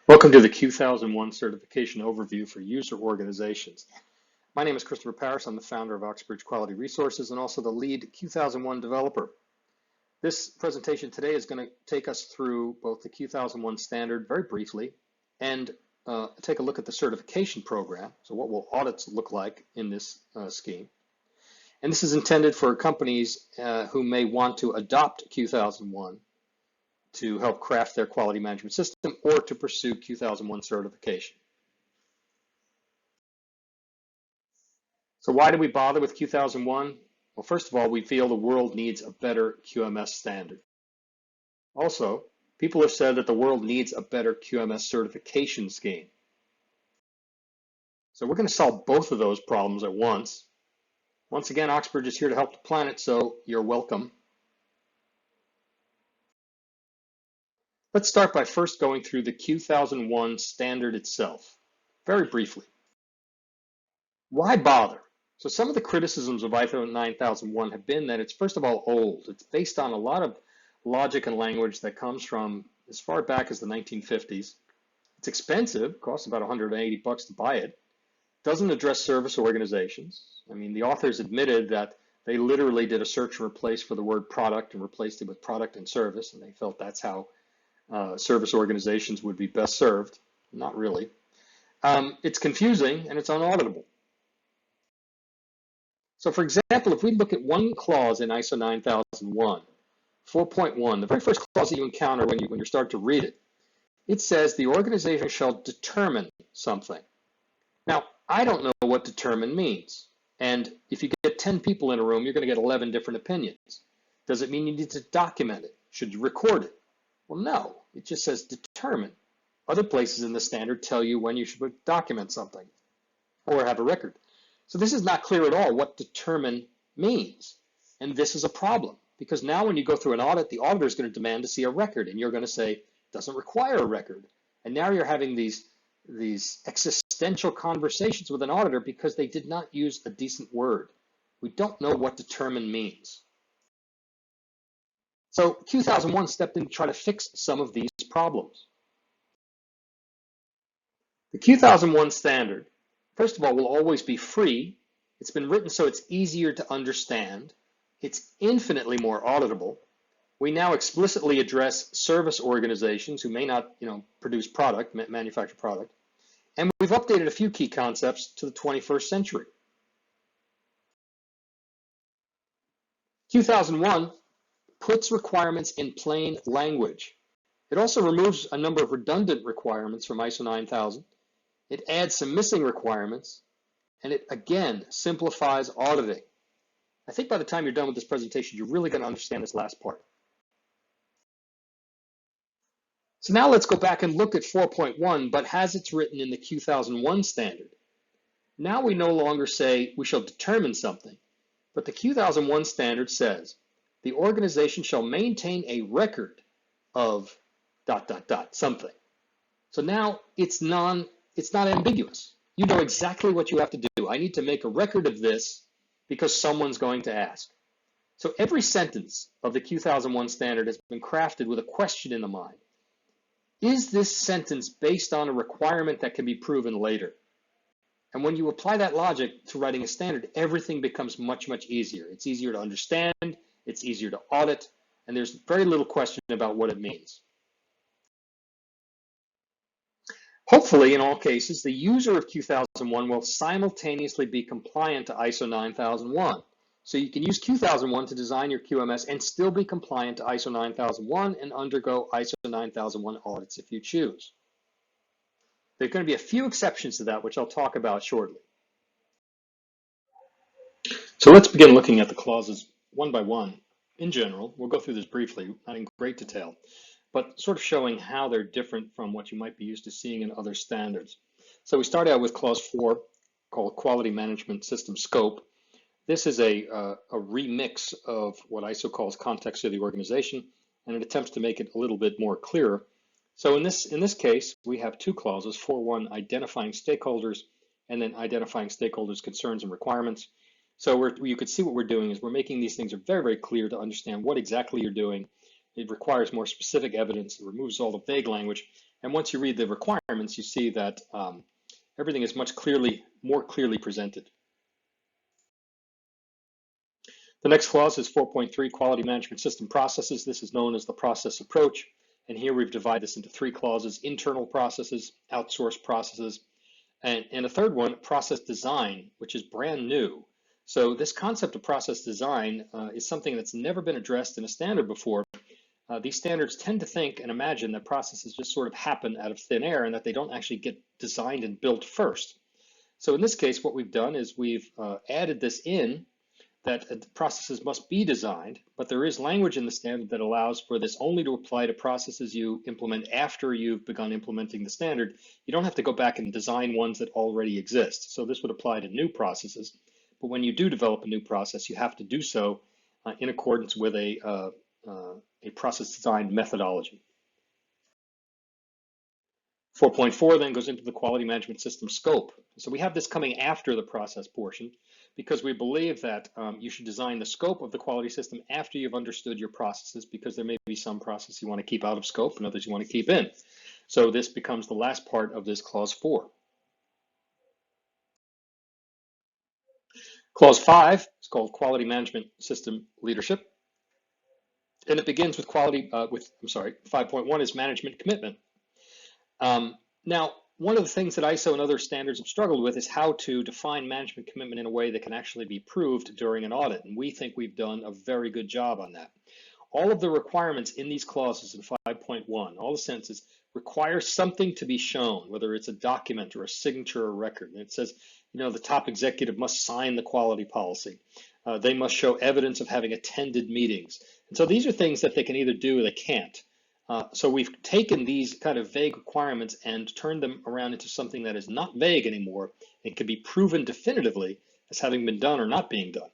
Welcome to the Q001 Certification Overview for User Organizations. My name is Christopher Parris. I'm the founder of Oxebridge Quality Resources and also the lead Q001 developer. This presentation today is going to take us through both the Q001 standard very briefly and take a look at the certification program. So what will audits look like in this scheme? And this is intended for companies who may want to adopt Q001 to help craft their quality management system or to pursue Q001 certification. So why do we bother with Q001? Well, first of all, we feel the world needs a better QMS standard. Also, people have said that the world needs a better QMS certification scheme. So we're going to solve both of those problems at once. Once again, Oxbridge is here to help the planet, so you're welcome. Let's start by first going through the Q001 standard itself, very briefly. Why bother? So some of the criticisms of ISO 9001 have been that it's first of all old. It's based on a lot of logic and language that comes from as far back as the 1950s. It's expensive, costs about $180 to buy it. Doesn't address service organizations. I mean, the authors admitted that they literally did a search and replace for the word product and replaced it with product and service, and they felt that's how service organizations would be best served. Not really. It's confusing and it's unauditable. So for example, if we look at one clause in ISO 9001, 4.1, the very first clause that you encounter when you start to read it, it says the organization shall determine something. Now, I don't know what determine means. And if you get 10 people in a room, you're going to get 11 different opinions. Does it mean you need to document it? Should you record it? Well, no, it just says determine. Other places in the standard tell you when you should document something or have a record. So this is not clear at all what determine means. And this is a problem because now when you go through an audit, the auditor is going to demand to see a record and you're going to say, it doesn't require a record. And now you're having these existential conversations with an auditor because they did not use a decent word. We don't know what determine means. So Q001 stepped in to try to fix some of these problems. The Q001 standard, first of all, will always be free. It's been written so it's easier to understand. It's infinitely more auditable. We now explicitly address service organizations who may not, produce product, manufacture product. And we've updated a few key concepts to the 21st century. Q001 puts requirements in plain language. It also removes a number of redundant requirements from ISO 9000. It adds some missing requirements, and it, again, simplifies auditing. I think by the time you're done with this presentation, you're really going to understand this last part. So now let's go back and look at 4.1, but as it's written in the Q001 standard. Now we no longer say we shall determine something, but the Q001 standard says the organization shall maintain a record of ... something. So now it's not ambiguous. You know exactly what you have to do. I need to make a record of this because someone's going to ask. So every sentence of the Q001 standard has been crafted with a question in the mind. Is this sentence based on a requirement that can be proven later? And when you apply that logic to writing a standard, everything becomes much, much easier. It's easier to understand, it's easier to audit, and there's very little question about what it means. Hopefully, in all cases, the user of Q001 will simultaneously be compliant to ISO 9001. So you can use Q001 to design your QMS and still be compliant to ISO 9001 and undergo ISO 9001 audits if you choose. There are going to be a few exceptions to that, which I'll talk about shortly. So let's begin looking at the clauses one by one. In general, we'll go through this briefly, not in great detail, but sort of showing how they're different from what you might be used to seeing in other standards. So we start out with clause 4, called Quality Management System Scope. This is a remix of what ISO calls context of the organization, and it attempts to make it a little bit more clearer. So in this case, we have two clauses, 4.1 identifying stakeholders, and then identifying stakeholders' concerns and requirements. So you could see what we're doing is we're making these things very, very clear to understand what exactly you're doing. It requires more specific evidence. It removes all the vague language. And once you read the requirements, you see that everything is more clearly presented. The next clause is 4.3, Quality Management System Processes. This is known as the process approach. And here we've divided this into 3 clauses: internal processes, outsourced processes, and a third one, process design, which is brand new. So this concept of process design is something that's never been addressed in a standard before. These standards tend to think and imagine that processes just sort of happen out of thin air and that they don't actually get designed and built first. So in this case, what we've done is we've added this in, that processes must be designed, but there is language in the standard that allows for this only to apply to processes you implement after you've begun implementing the standard. You don't have to go back and design ones that already exist. So this would apply to new processes. But when you do develop a new process, you have to do so in accordance with a process design methodology. 4.4 then goes into the quality management system scope. So we have this coming after the process portion because we believe that you should design the scope of the quality system after you've understood your processes, because there may be some processes you want to keep out of scope and others you want to keep in. So this becomes the last part of this clause 4. Clause 5 is called Quality Management System Leadership. And it begins with 5.1 is management commitment. Now, one of the things that ISO and other standards have struggled with is how to define management commitment in a way that can actually be proved during an audit. And we think we've done a very good job on that. All of the requirements in these clauses in 5.1, all the sentences require something to be shown, whether it's a document or a signature or record. And it says, the top executive must sign the quality policy. They must show evidence of having attended meetings. And so these are things that they can either do or they can't. So we've taken these kind of vague requirements and turned them around into something that is not vague anymore and can be proven definitively as having been done or not being done.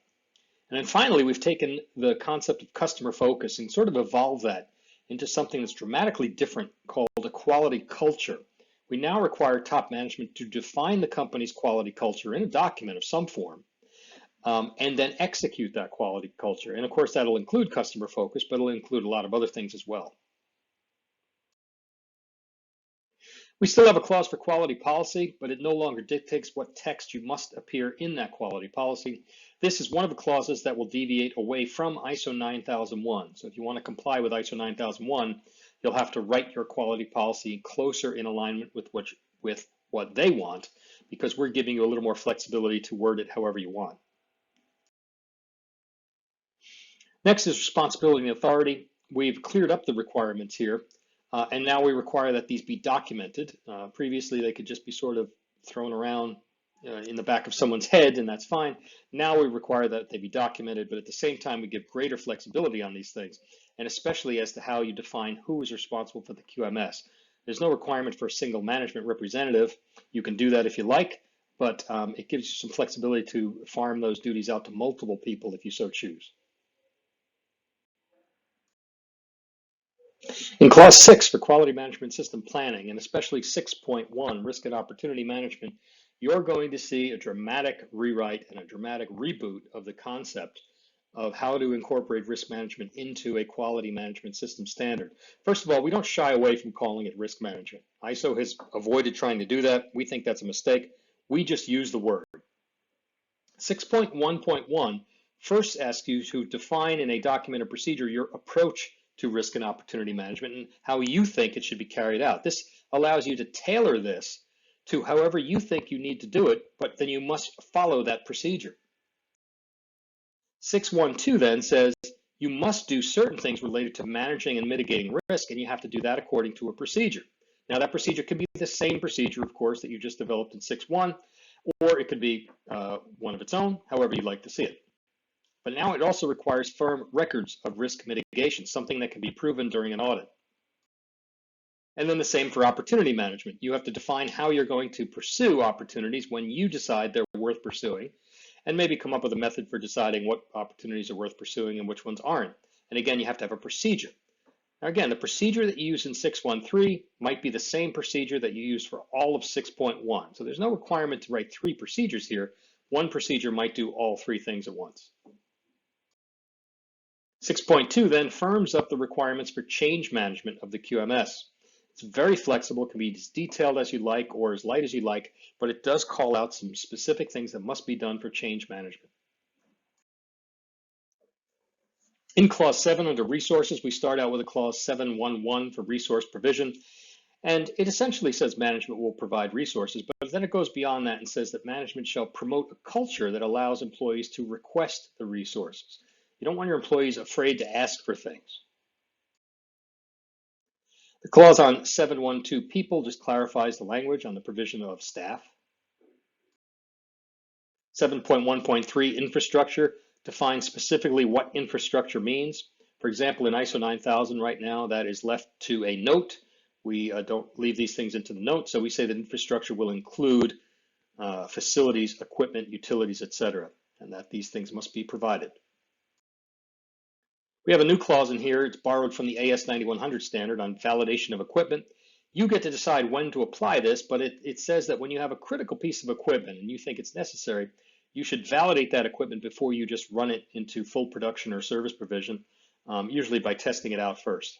And then finally, we've taken the concept of customer focus and sort of evolved that into something that's dramatically different, called a quality culture. We now require top management to define the company's quality culture in a document of some form, and then execute that quality culture. And of course, that'll include customer focus, but it'll include a lot of other things as well. We still have a clause for quality policy, but it no longer dictates what text you must appear in that quality policy. This is one of the clauses that will deviate away from ISO 9001. So if you want to comply with ISO 9001, you'll have to write your quality policy closer in alignment with what they want, because we're giving you a little more flexibility to word it however you want. Next is responsibility and authority. We've cleared up the requirements here. And now we require that these be documented. Previously, they could just be sort of thrown around in the back of someone's head, and that's fine. Now we require that they be documented, but at the same time, we give greater flexibility on these things, and especially as to how you define who is responsible for the QMS. There's no requirement for a single management representative. You can do that if you like, but it gives you some flexibility to farm those duties out to multiple people if you so choose. In Clause 6 for Quality Management System Planning, and especially 6.1, Risk and Opportunity Management, you're going to see a dramatic rewrite and a dramatic reboot of the concept of how to incorporate risk management into a quality management system standard. First of all, we don't shy away from calling it risk management. ISO has avoided trying to do that. We think that's a mistake. We just use the word. 6.1.1 first asks you to define in a document or procedure your approach to risk and opportunity management and how you think it should be carried out. This allows you to tailor this to however you think you need to do it, but then you must follow that procedure. 6.1.2 then says you must do certain things related to managing and mitigating risk, and you have to do that according to a procedure. Now that procedure could be the same procedure, of course, that you just developed in 6.1, or it could be one of its own, however you'd like to see it. But now it also requires firm records of risk mitigation, something that can be proven during an audit. And then the same for opportunity management. You have to define how you're going to pursue opportunities when you decide they're worth pursuing, and maybe come up with a method for deciding what opportunities are worth pursuing and which ones aren't. And again, you have to have a procedure. Now again, the procedure that you use in 6.1.3 might be the same procedure that you use for all of 6.1. So there's no requirement to write 3 procedures here. One procedure might do all 3 things at once. 6.2 then firms up the requirements for change management of the QMS. It's very flexible, it can be as detailed as you like or as light as you like, but it does call out some specific things that must be done for change management. In clause 7 under resources, we start out with a clause 7.1.1 for resource provision. And it essentially says management will provide resources, but then it goes beyond that and says that management shall promote a culture that allows employees to request the resources. You don't want your employees afraid to ask for things. The clause on 7.1.2 people just clarifies the language on the provision of staff. 7.1.3 infrastructure defines specifically what infrastructure means. For example, in ISO 9000 right now, that is left to a note. We don't leave these things into the note, so we say that infrastructure will include facilities, equipment, utilities, etc., and that these things must be provided. We have a new clause in here. It's borrowed from the AS 9100 standard on validation of equipment. You get to decide when to apply this, but it says that when you have a critical piece of equipment and you think it's necessary, you should validate that equipment before you just run it into full production or service provision, usually by testing it out first.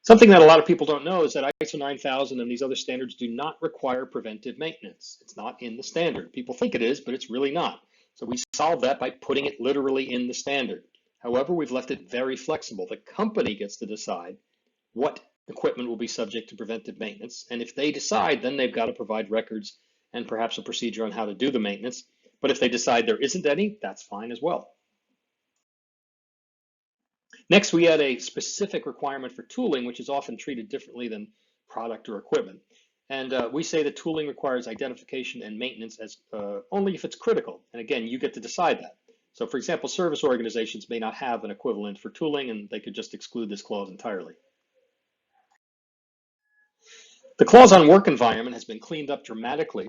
Something that a lot of people don't know is that ISO 9000 and these other standards do not require preventive maintenance. It's not in the standard. People think it is, but it's really not. So we solve that by putting it literally in the standard. However, we've left it very flexible. The company gets to decide what equipment will be subject to preventive maintenance. And if they decide, then they've got to provide records and perhaps a procedure on how to do the maintenance. But if they decide there isn't any, that's fine as well. Next, we add a specific requirement for tooling, which is often treated differently than product or equipment. And we say that tooling requires identification and maintenance as only if it's critical. And again, you get to decide that. So for example, service organizations may not have an equivalent for tooling, and they could just exclude this clause entirely. The clause on work environment has been cleaned up dramatically.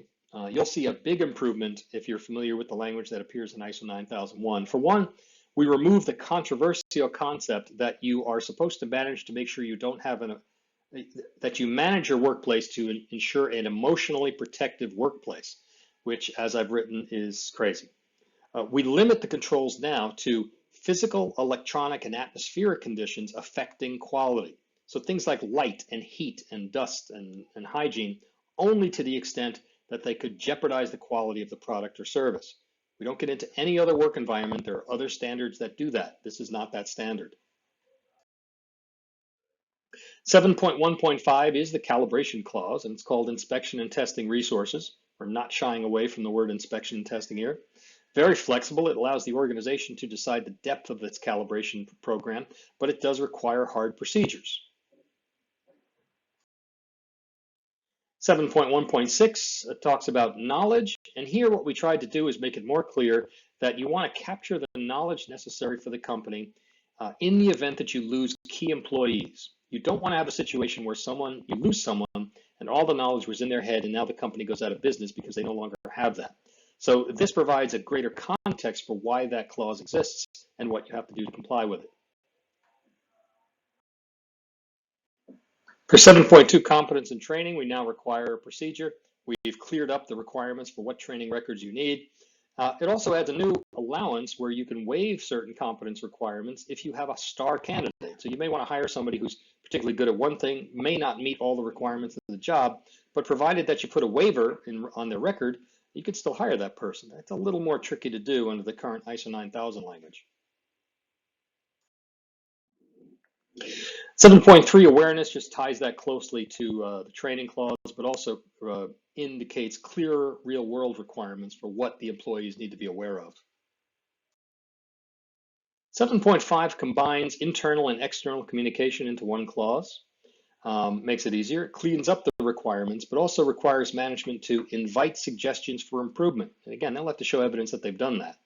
You'll see a big improvement if you're familiar with the language that appears in ISO 9001. For one, we remove the controversial concept that you are supposed to manage to make sure you don't have that you manage your workplace to ensure an emotionally protective workplace, which, as I've written, is crazy. We limit the controls now to physical, electronic, and atmospheric conditions affecting quality. So things like light and heat and dust and hygiene, only to the extent that they could jeopardize the quality of the product or service. We don't get into any other work environment. There are other standards that do that. This is not that standard. 7.1.5 is the calibration clause, and it's called inspection and testing resources. We're not shying away from the word inspection and testing here. Very flexible. It allows the organization to decide the depth of its calibration program, but it does require hard procedures. 7.1.6 talks about knowledge, and here what we tried to do is make it more clear that you want to capture the knowledge necessary for the company in the event that you lose key employees. You don't want to have a situation where you lose someone and all the knowledge was in their head and now the company goes out of business because they no longer have that. So this provides a greater context for why that clause exists and what you have to do to comply with it. For 7.2 competence and training, we now require a procedure. We've cleared up the requirements for what training records you need. It also adds a new allowance where you can waive certain competence requirements if you have a star candidate. So you may want to hire somebody who's particularly good at one thing, may not meet all the requirements of the job, but provided that you put a waiver on their record, you could still hire that person. That's a little more tricky to do under the current ISO 9000 language. 7.3 awareness just ties that closely to the training clause, but also indicates clearer real-world requirements for what the employees need to be aware of. 7.5 combines internal and external communication into one clause, makes it easier. It cleans up the requirements, but also requires management to invite suggestions for improvement. And again, they'll have to show evidence that they've done that.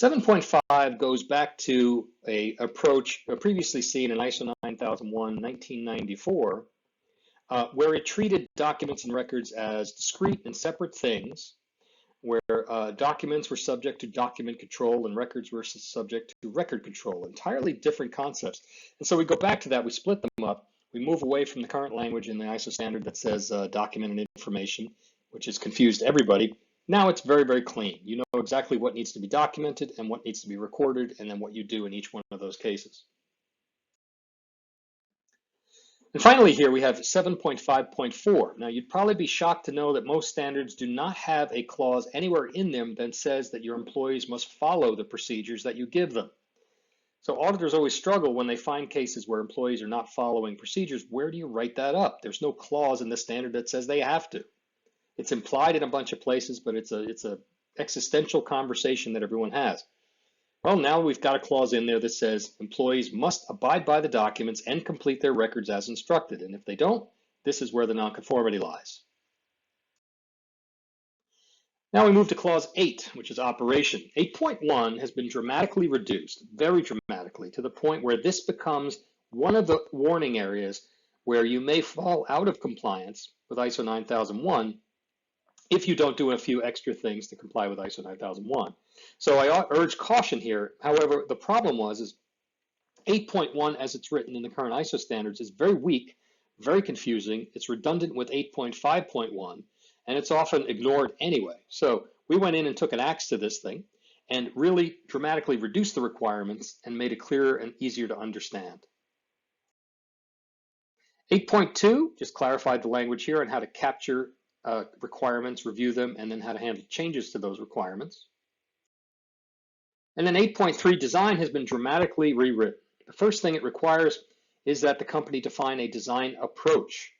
7.5 goes back to an approach previously seen in ISO 9001, 1994, where it treated documents and records as discrete and separate things, where documents were subject to document control and records were subject to record control, entirely different concepts. And so we go back to that, we split them up, we move away from the current language in the ISO standard that says documented information, which has confused everybody, Now it's very, very clean. You know exactly what needs to be documented and what needs to be recorded, and then what you do in each one of those cases. And finally here we have 7.5.4. Now you'd probably be shocked to know that most standards do not have a clause anywhere in them that says that your employees must follow the procedures that you give them. So auditors always struggle when they find cases where employees are not following procedures. Where do you write that up? There's no clause in the standard that says they have to. It's implied in a bunch of places, but it's a existential conversation that everyone has. Well, now we've got a clause in there that says employees must abide by the documents and complete their records as instructed. And if they don't, this is where the nonconformity lies. Now we move to clause 8, which is operation. 8.1 has been dramatically reduced, very dramatically, to the point where this becomes one of the warning areas where you may fall out of compliance with ISO 9001 if you don't do a few extra things to comply with ISO 9001. So I urge caution here. However, the problem is 8.1 as it's written in the current ISO standards is very weak, very confusing. It's redundant with 8.5.1, and it's often ignored anyway. So we went in and took an axe to this thing and really dramatically reduced the requirements and made it clearer and easier to understand. 8.2 just clarified the language here on how to capture requirements, review them, and then how to handle changes to those requirements. And then 8.3 design has been dramatically rewritten. The first thing it requires is that the company define a design approach,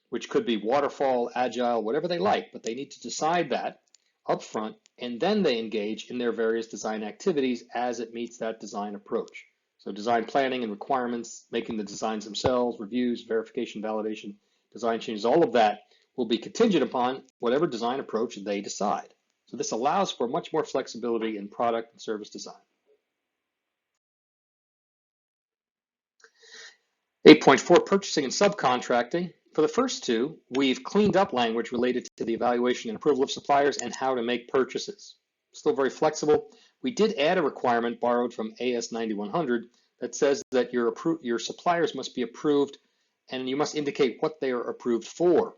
which could be waterfall, agile, whatever they like, but they need to decide that up front, and then they engage in their various design activities as it meets that design approach. So design planning and requirements, making the designs themselves, reviews, verification, validation, design changes, all of that will be contingent upon whatever design approach they decide. So this allows for much more flexibility in product and service design. 8.4, purchasing and subcontracting. For the first two, we've cleaned up language related to the evaluation and approval of suppliers and how to make purchases. Still very flexible. We did add a requirement borrowed from AS 9100 that says that your suppliers must be approved and you must indicate what they are approved for.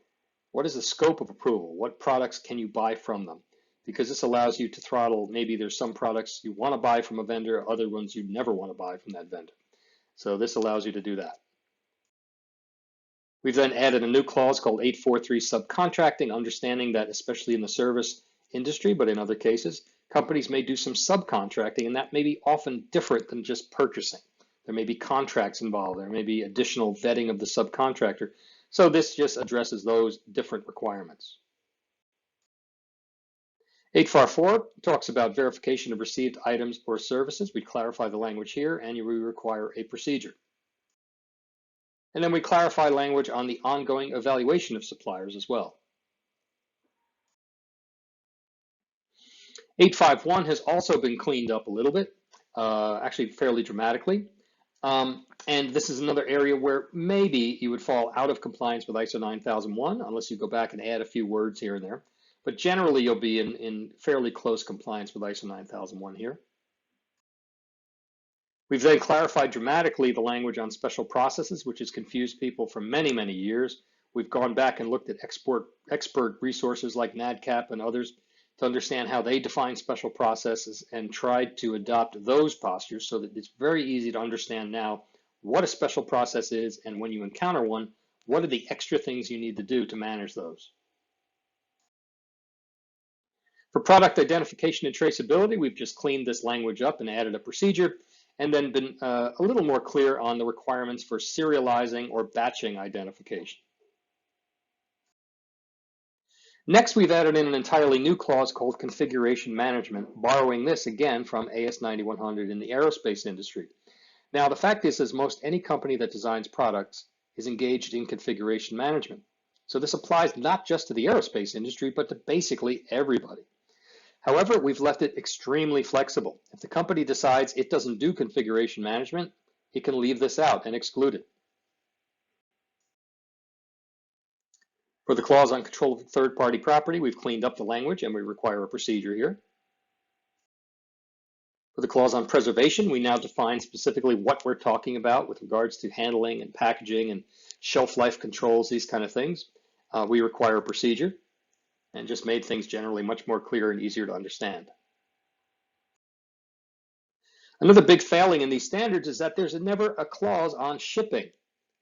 What is the scope of approval? What products can you buy from them? Because this allows you to throttle, maybe there's some products you want to buy from a vendor, other ones you never want to buy from that vendor. So this allows you to do that. We've then added a new clause called 843 subcontracting, understanding that especially in the service industry, but in other cases, companies may do some subcontracting, and that may be often different than just purchasing. There may be contracts involved. There may be additional vetting of the subcontractor. So this just addresses those different requirements. 8.4 talks about verification of received items or services. We clarify the language here, and we require a procedure. And then we clarify language on the ongoing evaluation of suppliers as well. 8.5.1 has also been cleaned up a little bit, actually fairly dramatically. And this is another area where maybe you would fall out of compliance with ISO 9001 unless you go back and add a few words here and there. But generally, you'll be in fairly close compliance with ISO 9001 here. We've then clarified dramatically the language on special processes, which has confused people for many, many years. We've gone back and looked at expert resources like NADCAP and others to understand how they define special processes and tried to adopt those postures so that it's very easy to understand now what a special process is, and when you encounter one, what are the extra things you need to do to manage those. For product identification and traceability, we've just cleaned this language up and added a procedure, and then been a little more clear on the requirements for serializing or batching identification. Next, we've added in an entirely new clause called configuration management, borrowing this again from AS 9100 in the aerospace industry. Now, the fact is most any company that designs products is engaged in configuration management. So this applies not just to the aerospace industry, but to basically everybody. However, we've left it extremely flexible. If the company decides it doesn't do configuration management, it can leave this out and exclude it. For the clause on control of third-party property, we've cleaned up the language and we require a procedure here. For the clause on preservation, we now define specifically what we're talking about with regards to handling and packaging and shelf life controls, these kind of things. We require a procedure. and just made things generally much more clear and easier to understand. Another big failing in these standards is that there's never a clause on shipping.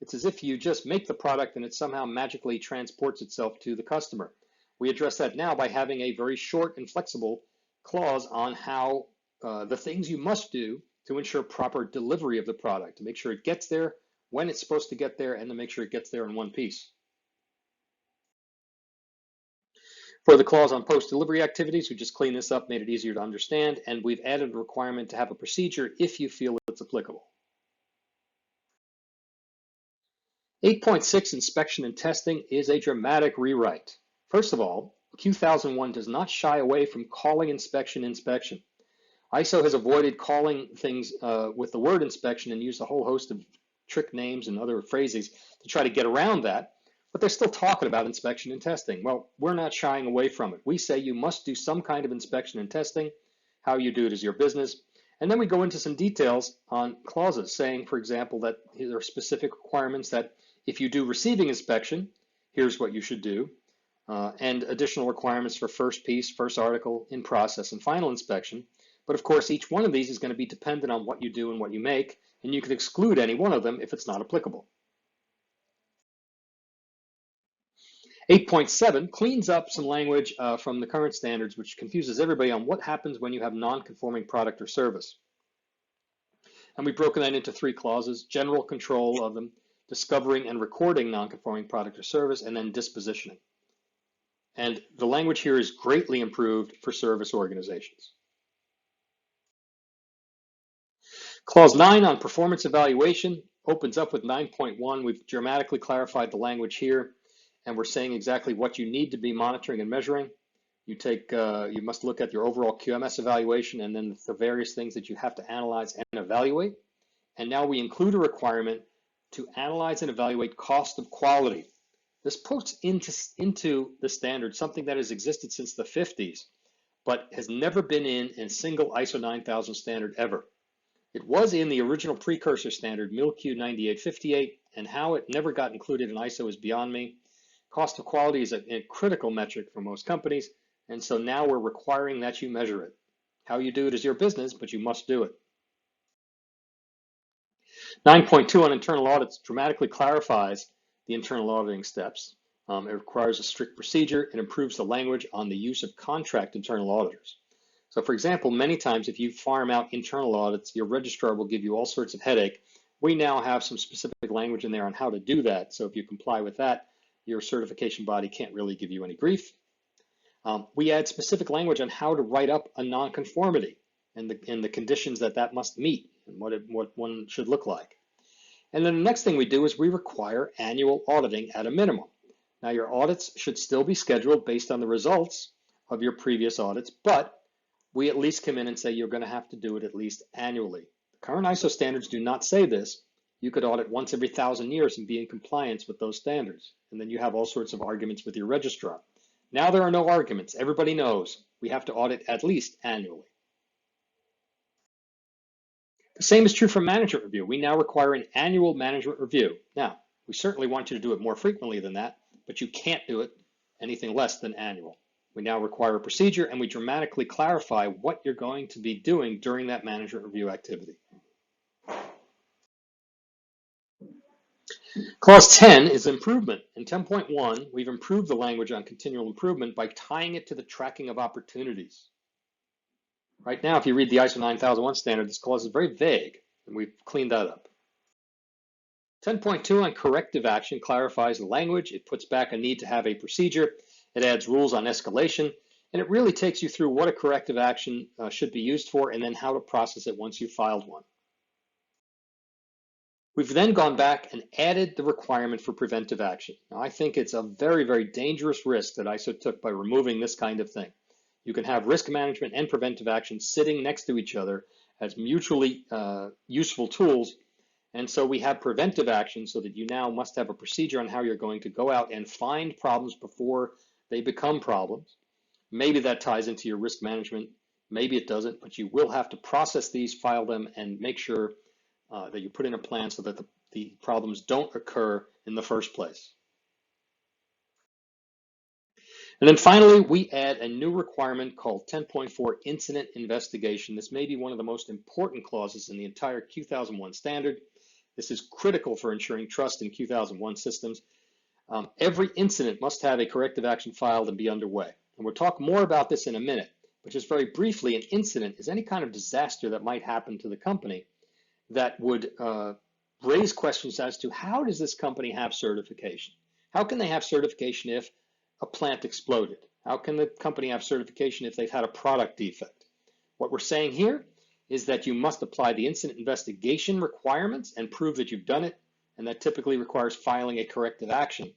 It's as if you just make the product and it somehow magically transports itself to the customer. We address that now by having a very short and flexible clause on how the things you must do to ensure proper delivery of the product, to make sure it gets there when it's supposed to get there, and to make sure it gets there in one piece. For the clause on post-delivery activities, we just cleaned this up, made it easier to understand, and we've added a requirement to have a procedure if you feel it's applicable. 8.6 Inspection and Testing is a dramatic rewrite. First of all, Q001 does not shy away from calling inspection. ISO has avoided calling things with the word inspection and used a whole host of trick names and other phrases to try to get around that, but they're still talking about inspection and testing. Well, we're not shying away from it. We say you must do some kind of inspection and testing. How you do it is your business. And then we go into some details on clauses saying, for example, that there are specific requirements that if you do receiving inspection, here's what you should do, and additional requirements for first piece, first article, in process, and final inspection. But of course, each one of these is going to be dependent on what you do and what you make, and you can exclude any one of them if it's not applicable. 8.7 cleans up some language from the current standards, which confuses everybody on what happens when you have non-conforming product or service. And we've broken that into 3 clauses: general control of them, discovering and recording non-conforming product or service, and then dispositioning. And the language here is greatly improved for service organizations. Clause 9 on performance evaluation opens up with 9.1. We've dramatically clarified the language here, and we're saying exactly what you need to be monitoring and measuring. You must look at your overall QMS evaluation and then the various things that you have to analyze and evaluate. And now we include a requirement to analyze and evaluate cost of quality. This puts into the standard something that has existed since the 50s, but has never been in a single ISO 9000 standard ever. It was in the original precursor standard, MilQ 9858, and how it never got included in ISO is beyond me. Cost of quality is a critical metric for most companies, and so now we're requiring that you measure it. How you do it is your business, but you must do it. 9.2 on internal audits dramatically clarifies the internal auditing steps. It requires a strict procedure. It improves the language on the use of contract internal auditors. So for example, many times if you farm out internal audits, your registrar will give you all sorts of headache. We now have some specific language in there on how to do that. So if you comply with that, your certification body can't really give you any grief. We add specific language on how to write up a nonconformity and the conditions that must meet and what one should look like. And then the next thing we do is we require annual auditing at a minimum. Now your audits should still be scheduled based on the results of your previous audits, but we at least come in and say you're going to have to do it at least annually. The current ISO standards do not say this. You could audit once every 1,000 years and be in compliance with those standards. And then you have all sorts of arguments with your registrar. Now there are no arguments. Everybody knows we have to audit at least annually. The same is true for management review. We now require an annual management review. Now, we certainly want you to do it more frequently than that, but you can't do it anything less than annual. We now require a procedure, and we dramatically clarify what you're going to be doing during that management review activity. Clause 10 is improvement. In 10.1, we've improved the language on continual improvement by tying it to the tracking of opportunities. Right now, if you read the ISO 9001 standard, this clause is very vague, and we've cleaned that up. 10.2 on corrective action clarifies the language. It puts back a need to have a procedure. It adds rules on escalation, and it really takes you through what a corrective action should be used for and then how to process it once you've filed one. We've then gone back and added the requirement for preventive action. Now, I think it's a very, very dangerous risk that ISO took by removing this kind of thing. You can have risk management and preventive action sitting next to each other as mutually useful tools. And so we have preventive action so that you now must have a procedure on how you're going to go out and find problems before they become problems. Maybe that ties into your risk management. Maybe it doesn't, but you will have to process these, file them, and make sure that you put in a plan so that the problems don't occur in the first place. And then finally, we add a new requirement called 10.4 Incident Investigation. This may be one of the most important clauses in the entire Q001 standard. This is critical for ensuring trust in Q001 systems. Every incident must have a corrective action filed and be underway. And we'll talk more about this in a minute, but just very briefly, an incident is any kind of disaster that might happen to the company that would raise questions as to how does this company have certification? How can they have certification if a plant exploded? How can the company have certification if they've had a product defect? What we're saying here is that you must apply the incident investigation requirements and prove that you've done it, and that typically requires filing a corrective action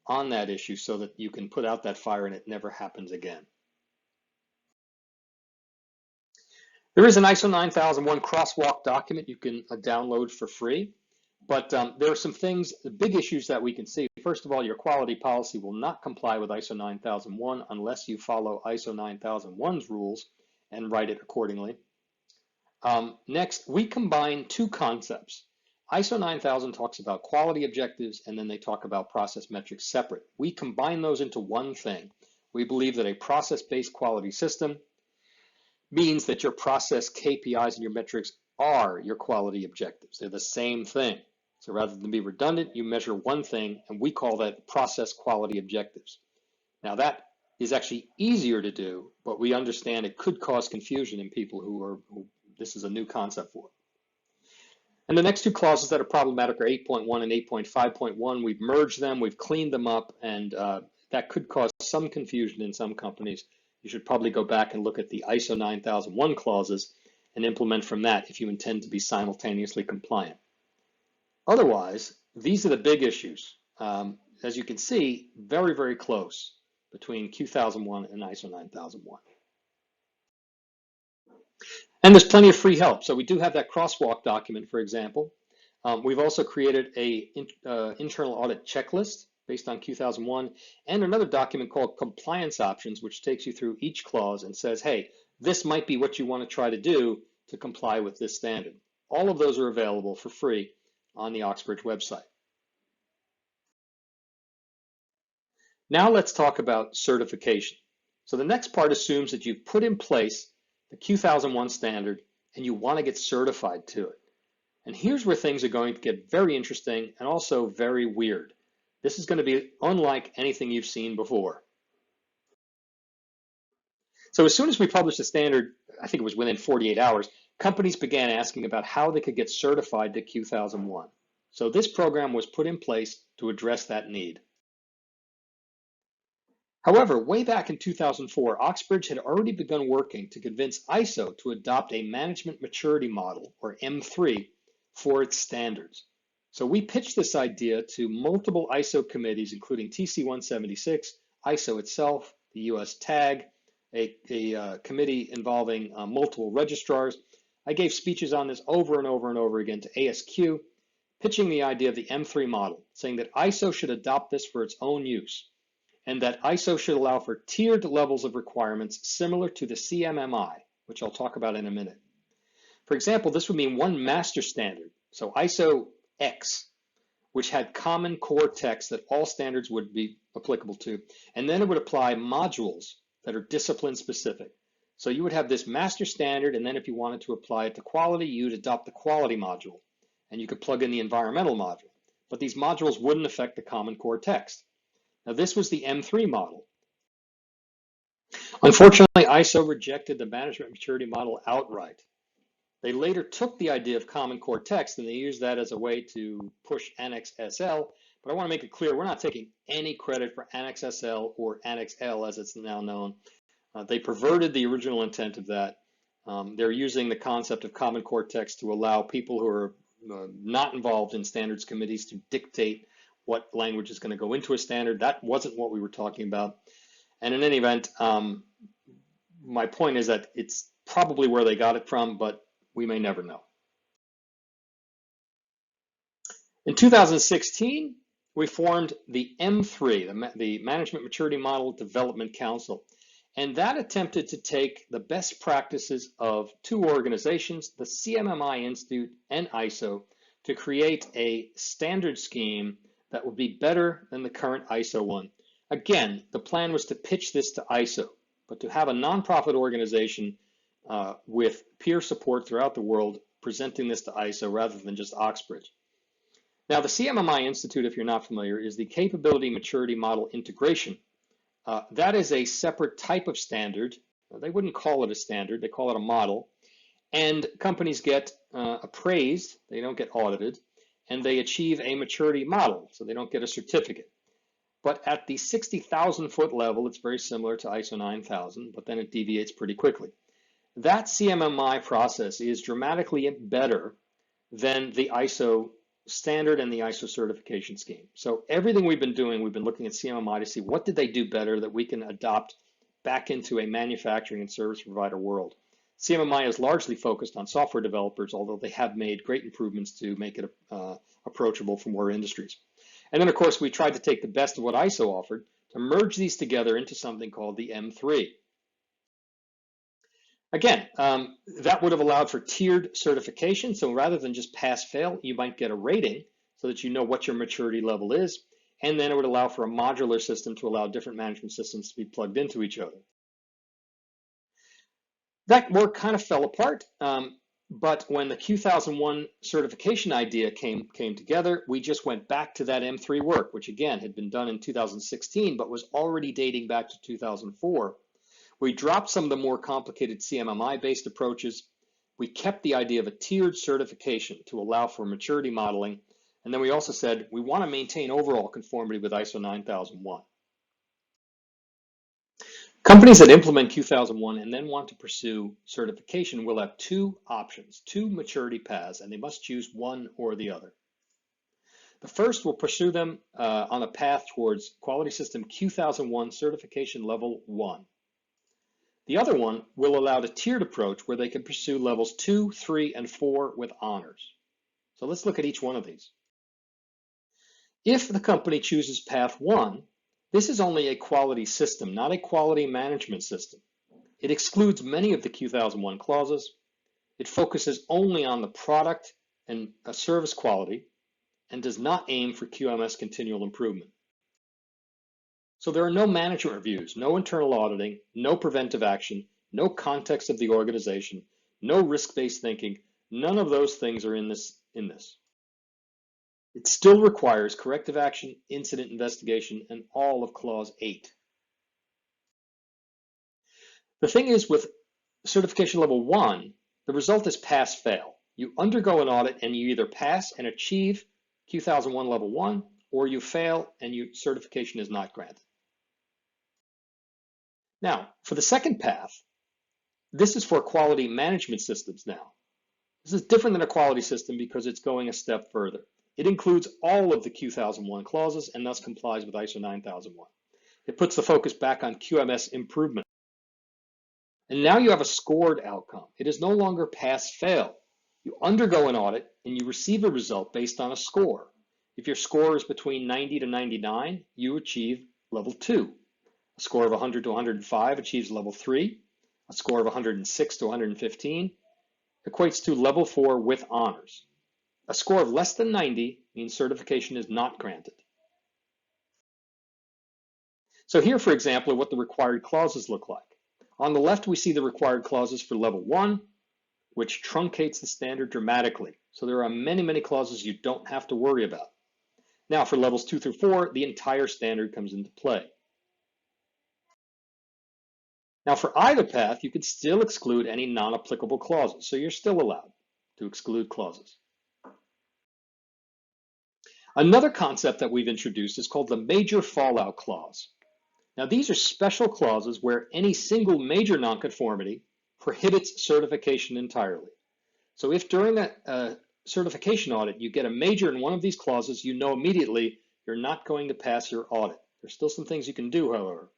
on that issue so that you can put out that fire and it never happens again. There is an ISO 9001 Crosswalk document you can download for free, but there are some things, the big issues that we can see. First of all, your quality policy will not comply with ISO 9001 unless you follow ISO 9001's rules and write it accordingly. Next, we combine two concepts. ISO 9000 talks about quality objectives, and then they talk about process metrics separate. We combine those into one thing. We believe that a process-based quality system means that your process KPIs and your metrics are your quality objectives. They're the same thing. So rather than be redundant, you measure one thing, and we call that process quality objectives. Now that is actually easier to do, but we understand it could cause confusion in people who this is a new concept for. And the next two clauses that are problematic are 8.1 and 8.5.1. We've merged them, we've cleaned them up, and that could cause some confusion in some companies. You should probably go back and look at the ISO 9001 clauses and implement from that if you intend to be simultaneously compliant. Otherwise, these are the big issues. As you can see, very, very close between Q001 and ISO 9001. And there's plenty of free help. So we do have that crosswalk document, for example. We've also created a internal audit checklist based on Q001 and another document called Compliance Options, which takes you through each clause and says, hey, this might be what you want to try to do to comply with this standard. All of those are available for free on the Oxebridge website. Now let's talk about certification. So the next part assumes that you've put in place the Q001 standard and you want to get certified to it. And here's where things are going to get very interesting and also very weird. This is going to be unlike anything you've seen before. So as soon as we published the standard, I think it was within 48 hours, companies began asking about how they could get certified to Q001. So this program was put in place to address that need. However, way back in 2004, Oxbridge had already begun working to convince ISO to adopt a management maturity model, or M3, for its standards. So we pitched this idea to multiple ISO committees, including TC176, ISO itself, the US TAG, a committee involving multiple registrars. I gave speeches on this over and over and over again to ASQ, pitching the idea of the M3 model, saying that ISO should adopt this for its own use, and that ISO should allow for tiered levels of requirements similar to the CMMI, which I'll talk about in a minute. For example, this would mean one master standard, so ISO X, which had common core text that all standards would be applicable to, and then it would apply modules that are discipline specific. So you would have this master standard, and then if you wanted to apply it to quality, you'd adopt the quality module, and you could plug in the environmental module. But these modules wouldn't affect the common core text. Now this was the M3 model. Unfortunately, ISO rejected the management maturity model outright. They later took the idea of common core text and they used that as a way to push Annex SL, but I want to make it clear we're not taking any credit for Annex SL or Annex L as it's now known. They perverted the original intent of that. They're using the concept of common core text to allow people who are not involved in standards committees to dictate what language is going to go into a standard. That wasn't what we were talking about. And in any event, my point is that it's probably where they got it from, but we may never know. In 2016, we formed the M3, the Management Maturity Model Development Council, and that attempted to take the best practices of two organizations, the CMMI Institute and ISO, to create a standard scheme that would be better than the current ISO one. Again, the plan was to pitch this to ISO, but to have a nonprofit organization with peer support throughout the world presenting this to ISO rather than just Oxebridge. Now, the CMMI Institute, if you're not familiar, is the Capability Maturity Model Integration. That is a separate type of standard. They wouldn't call it a standard, they call it a model. And companies get appraised, they don't get audited, and they achieve a maturity model, so they don't get a certificate. But at the 60,000 foot level, it's very similar to ISO 9000, but then it deviates pretty quickly. That CMMI process is dramatically better than the ISO standard and the ISO certification scheme. So everything we've been doing, we've been looking at CMMI to see what did they do better that we can adopt back into a manufacturing and service provider world. CMMI is largely focused on software developers, although they have made great improvements to make it approachable for more industries. And then, of course, we tried to take the best of what ISO offered to merge these together into something called the M3. Again, that would have allowed for tiered certification. So rather than just pass-fail, you might get a rating so that you know what your maturity level is. And then it would allow for a modular system to allow different management systems to be plugged into each other. That work kind of fell apart. But when the Q001 certification idea came together, we just went back to that M3 work, which again had been done in 2016, but was already dating back to 2004. We dropped some of the more complicated CMMI-based approaches. We kept the idea of a tiered certification to allow for maturity modeling. And then we also said we want to maintain overall conformity with ISO 9001. Companies that implement Q001 and then want to pursue certification will have two options, two maturity paths, and they must choose one or the other. The first will pursue them on a path towards Quality System Q001 Certification Level 1. The other one will allow a tiered approach where they can pursue levels 2, 3, and 4 with honors. So let's look at each one of these. If the company chooses path 1, this is only a quality system, not a quality management system. It excludes many of the Q001 clauses. It focuses only on the product and service quality and does not aim for QMS continual improvement. So there are no management reviews, no internal auditing, no preventive action, no context of the organization, no risk-based thinking. None of those things are in this. It still requires corrective action, incident investigation, and all of Clause 8. The thing is, with certification level 1, the result is pass-fail. You undergo an audit and you either pass and achieve Q001 level 1, or you fail and your certification is not granted. Now, for the second path, this is for quality management systems now. This is different than a quality system because it's going a step further. It includes all of the Q001 clauses and thus complies with ISO 9001. It puts the focus back on QMS improvement. And now you have a scored outcome. It is no longer pass-fail. You undergo an audit and you receive a result based on a score. If your score is between 90 to 99, you achieve level 2. A score of 100 to 105 achieves level 3. A score of 106 to 115 equates to level 4 with honors. A score of less than 90 means certification is not granted. So here, for example, are what the required clauses look like. On the left, we see the required clauses for level 1, which truncates the standard dramatically. So there are many, many clauses you don't have to worry about. Now for levels 2 through 4, the entire standard comes into play. Now for either path, you can still exclude any non-applicable clauses. So you're still allowed to exclude clauses. Another concept that we've introduced is called the major fallout clause. Now these are special clauses where any single major nonconformity prohibits certification entirely. So if during a certification audit you get a major in one of these clauses, you know immediately you're not going to pass your audit. There's still some things you can do, however.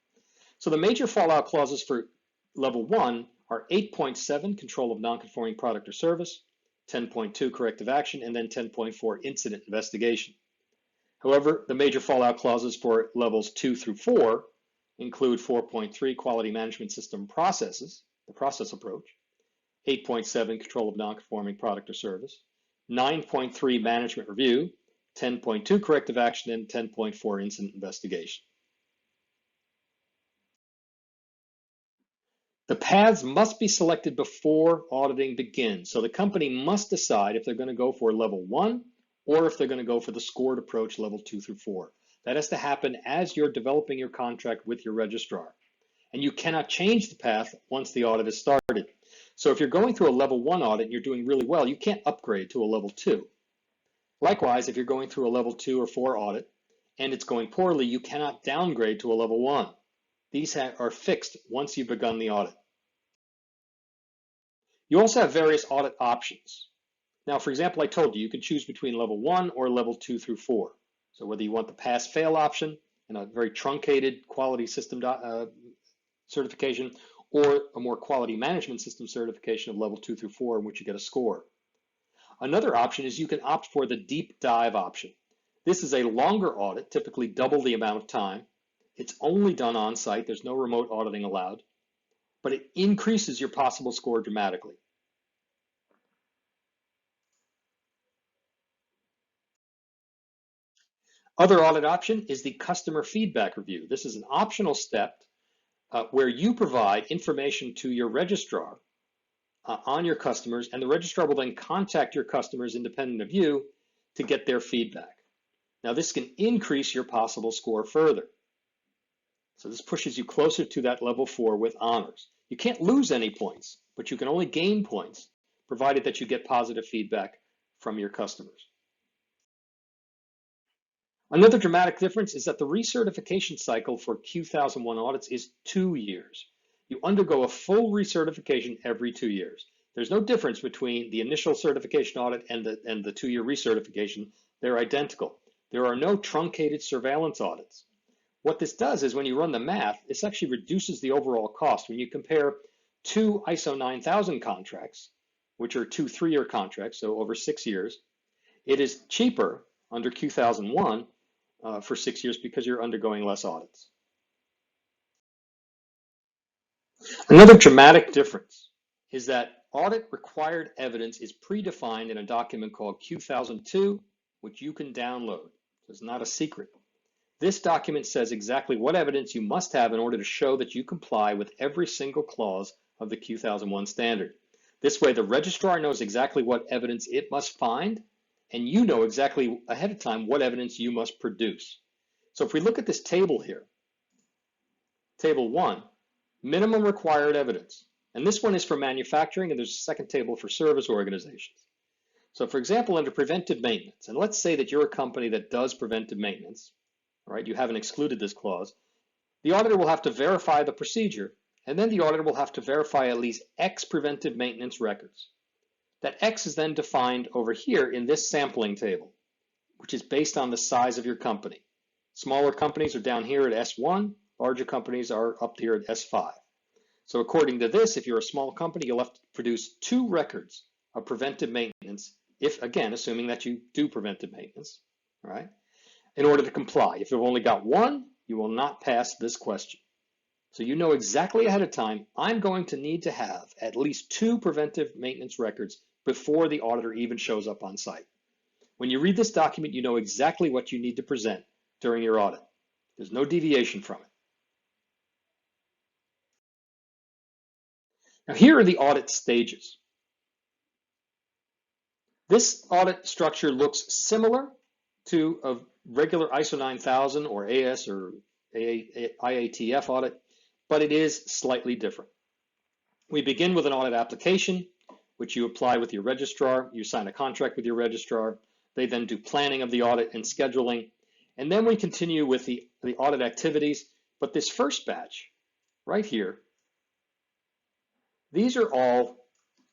So the major fallout clauses for level 1 are 8.7, control of nonconforming product or service, 10.2, corrective action, and then 10.4, incident investigation. However, the major fallout clauses for levels 2 through 4 include 4.3, quality management system processes, the process approach, 8.7, control of nonconforming product or service, 9.3, management review, 10.2, corrective action, and 10.4, incident investigation. The paths must be selected before auditing begins. So the company must decide if they're going to go for level 1 or if they're going to go for the scored approach level 2 through 4. That has to happen as you're developing your contract with your registrar. And you cannot change the path once the audit is started. So if you're going through a level 1 audit and you're doing really well, you can't upgrade to a level 2. Likewise, if you're going through a level 2 or 4 audit and it's going poorly, you cannot downgrade to a level 1. These are fixed once you've begun the audit. You also have various audit options. Now, for example, I told you can choose between level 1 or level 2 through 4. So whether you want the pass-fail option and a very truncated quality system certification, or a more quality management system certification of level 2 through 4 in which you get a score. Another option is you can opt for the deep dive option. This is a longer audit, typically double the amount of time. It's only done on site. There's no remote auditing allowed, but it increases your possible score dramatically. Other audit option is the customer feedback review. This is an optional step where you provide information to your registrar on your customers, and the registrar will then contact your customers independent of you to get their feedback. Now, this can increase your possible score further. So this pushes you closer to that level 4 with honors. You can't lose any points, but you can only gain points provided that you get positive feedback from your customers. Another dramatic difference is that the recertification cycle for Q001 audits is 2 years. You undergo a full recertification every 2 years. There's no difference between the initial certification audit and the 2-year recertification. They're identical. There are no truncated surveillance audits. What this does is when you run the math, this actually reduces the overall cost. When you compare 2 ISO 9000 contracts, which are 2 3-year contracts, so over 6 years, it is cheaper under Q001 for 6 years because you're undergoing less audits. Another dramatic difference is that audit required evidence is predefined in a document called Q002, which you can download. So it's not a secret. This document says exactly what evidence you must have in order to show that you comply with every single clause of the Q001 standard. This way, the registrar knows exactly what evidence it must find, and you know exactly ahead of time what evidence you must produce. So if we look at this table here, table 1, minimum required evidence. And this one is for manufacturing, and there's a second table for service organizations. So for example, under preventive maintenance, and let's say that you're a company that does preventive maintenance, all right, you haven't excluded this clause, the auditor will have to verify the procedure, and then the auditor will have to verify at least X preventive maintenance records. That X is then defined over here in this sampling table, which is based on the size of your company. Smaller companies are down here at S1, larger companies are up here at S5. So according to this, if you're a small company, you'll have to produce 2 records of preventive maintenance, if, again, assuming that you do preventive maintenance, all right, in order to comply. If you've only got 1, you will not pass this question. So you know exactly ahead of time, I'm going to need to have at least 2 preventive maintenance records before the auditor even shows up on site. When you read this document, you know exactly what you need to present during your audit. There's no deviation from it. Now here are the audit stages. This audit structure looks similar to a regular ISO 9000 or AS or IATF audit, but it is slightly different. We begin with an audit application, which you apply with your registrar. You sign a contract with your registrar. They then do planning of the audit and scheduling. And then we continue with the audit activities. But this first batch right here, these are all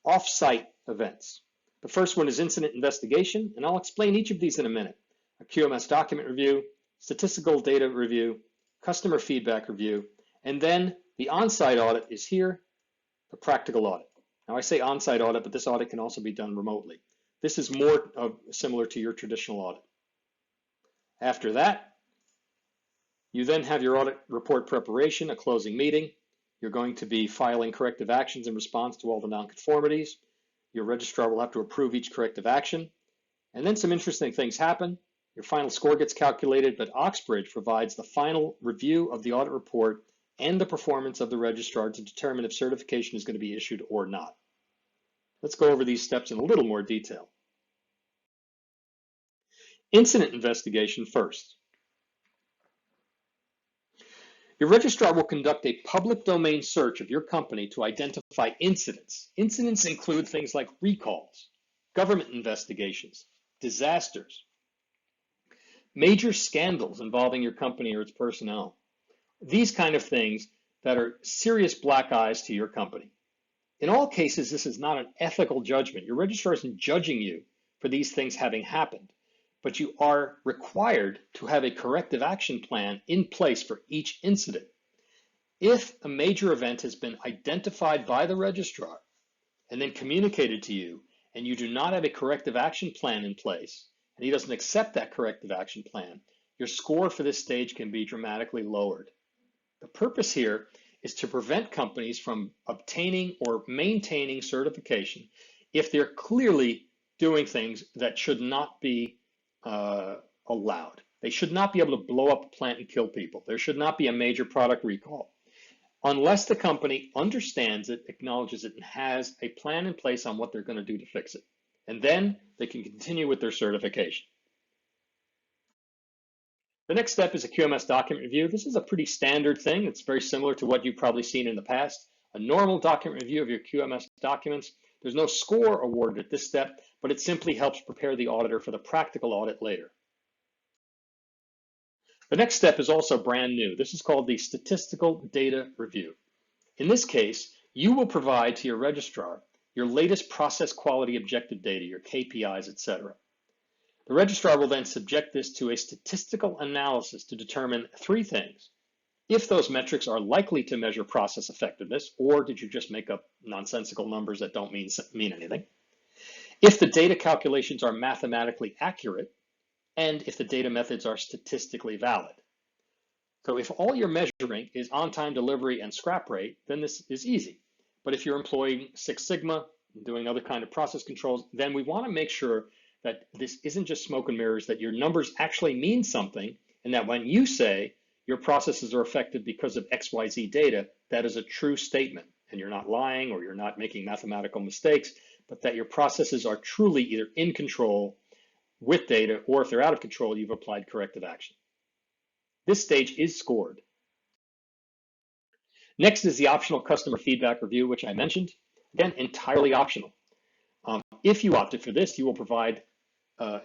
off-site events. The first one is incident investigation, and I'll explain each of these in a minute. A QMS document review, statistical data review, customer feedback review, and then the on-site audit is here, the practical audit. Now I say on-site audit, but this audit can also be done remotely. This is more similar to your traditional audit. After that, you then have your audit report preparation, a closing meeting. You're going to be filing corrective actions in response to all the nonconformities. Your registrar will have to approve each corrective action. And then some interesting things happen. Your final score gets calculated, but Oxebridge provides the final review of the audit report and the performance of the registrar to determine if certification is going to be issued or not. Let's go over these steps in a little more detail. Incident investigation first. Your registrar will conduct a public domain search of your company to identify incidents. Incidents include things like recalls, government investigations, disasters, major scandals involving your company or its personnel. These kind of things that are serious black eyes to your company. In all cases, this is not an ethical judgment. Your registrar isn't judging you for these things having happened, but you are required to have a corrective action plan in place for each incident. If a major event has been identified by the registrar and then communicated to you, and you do not have a corrective action plan in place, and he doesn't accept that corrective action plan, your score for this stage can be dramatically lowered. The purpose here is to prevent companies from obtaining or maintaining certification if they're clearly doing things that should not be allowed. They should not be able to blow up a plant and kill people. There should not be a major product recall unless the company understands it, acknowledges it, and has a plan in place on what they're going to do to fix it. And then they can continue with their certification. The next step is a QMS document review. This is a pretty standard thing. It's very similar to what you've probably seen in the past. A normal document review of your QMS documents. There's no score awarded at this step, but it simply helps prepare the auditor for the practical audit later. The next step is also brand new. This is called the statistical data review. In this case, you will provide to your registrar your latest process quality objective data, your KPIs, etc. The registrar will then subject this to a statistical analysis to determine three things. If those metrics are likely to measure process effectiveness, or did you just make up nonsensical numbers that don't mean anything? If the data calculations are mathematically accurate, and if the data methods are statistically valid. So if all you're measuring is on-time delivery and scrap rate, then this is easy. But if you're employing Six Sigma, doing other kind of process controls, then we want to make sure that this isn't just smoke and mirrors, that your numbers actually mean something, and that when you say your processes are effective because of XYZ data, that is a true statement, and you're not lying or you're not making mathematical mistakes, but that your processes are truly either in control with data, or if they're out of control, you've applied corrective action. This stage is scored. Next is the optional customer feedback review, which I mentioned. Again, entirely optional. If you opted for this, you will provide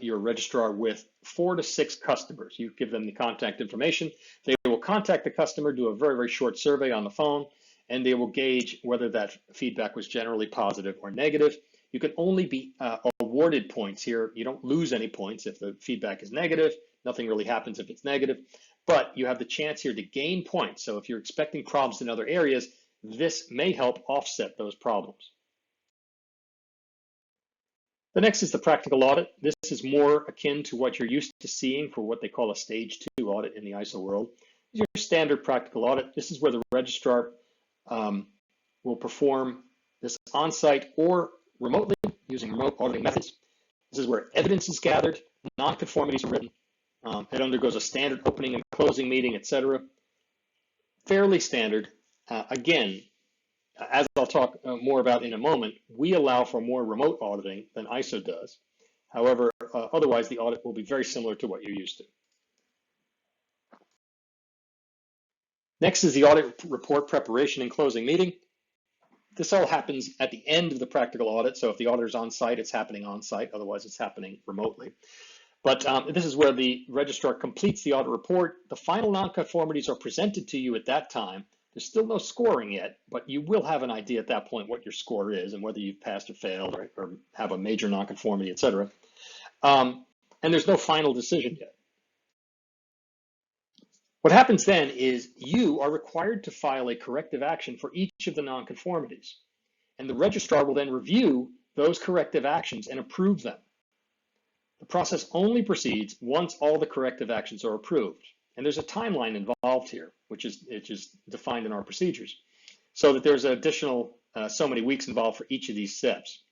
your registrar with 4 to 6 customers. You give them the contact information. They will contact the customer, do a very, very short survey on the phone, and they will gauge whether that feedback was generally positive or negative. You can only be awarded points here. You don't lose any points if the feedback is negative. Nothing really happens if it's negative, but you have the chance here to gain points. So if you're expecting problems in other areas, this may help offset those problems. The next is the practical audit. This is more akin to what you're used to seeing for what they call a stage 2 audit in the ISO world. This is your standard practical audit. This is where the registrar will perform this on-site or remotely using remote auditing methods. This is where evidence is gathered, non-conformities are written. It undergoes a standard opening and closing meeting, etc. Fairly standard. Again, as I'll talk more about in a moment, we allow for more remote auditing than ISO does. However, otherwise the audit will be very similar to what you're used to. Next is the audit report preparation and closing meeting. This all happens at the end of the practical audit. So if the auditor's on site, it's happening on site. Otherwise, it's happening remotely. But this is where the registrar completes the audit report. The final nonconformities are presented to you at that time. There's still no scoring yet, but you will have an idea at that point what your score is and whether you've passed or failed or have a major nonconformity, et cetera. And there's no final decision yet. What happens then is you are required to file a corrective action for each of the nonconformities, and the registrar will then review those corrective actions and approve them. The process only proceeds once all the corrective actions are approved, and there's a timeline involved here, which is defined in our procedures, so that there's an additional so many weeks involved for each of these steps.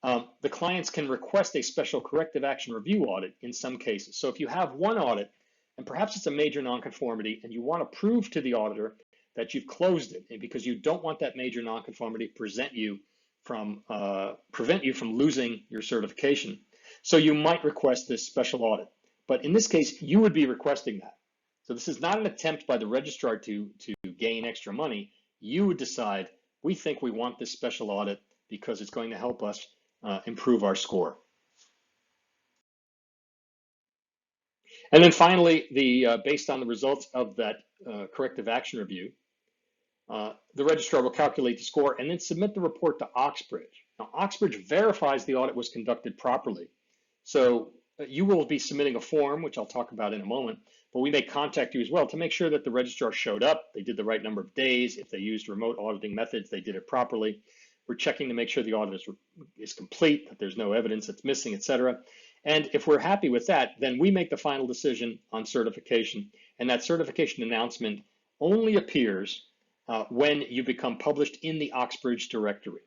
The clients can request a special corrective action review audit in some cases. So if you have one audit, and perhaps it's a major nonconformity, and you want to prove to the auditor that you've closed it, and because you don't want that major nonconformity prevent you from losing your certification. So you might request this special audit. But in this case, you would be requesting that. So this is not an attempt by the registrar to gain extra money. You would decide, we think we want this special audit because it's going to help us improve our score. And then finally, based on the results of that corrective action review, the registrar will calculate the score and then submit the report to Oxebridge. Now, Oxebridge verifies the audit was conducted properly. So you will be submitting a form, which I'll talk about in a moment, but we may contact you as well to make sure that the registrar showed up, they did the right number of days. If they used remote auditing methods, they did it properly. We're checking to make sure the audit is complete, that there's no evidence that's missing, et cetera. And if we're happy with that, then we make the final decision on certification. And that certification announcement only appears when you become published in the Oxebridge Directory.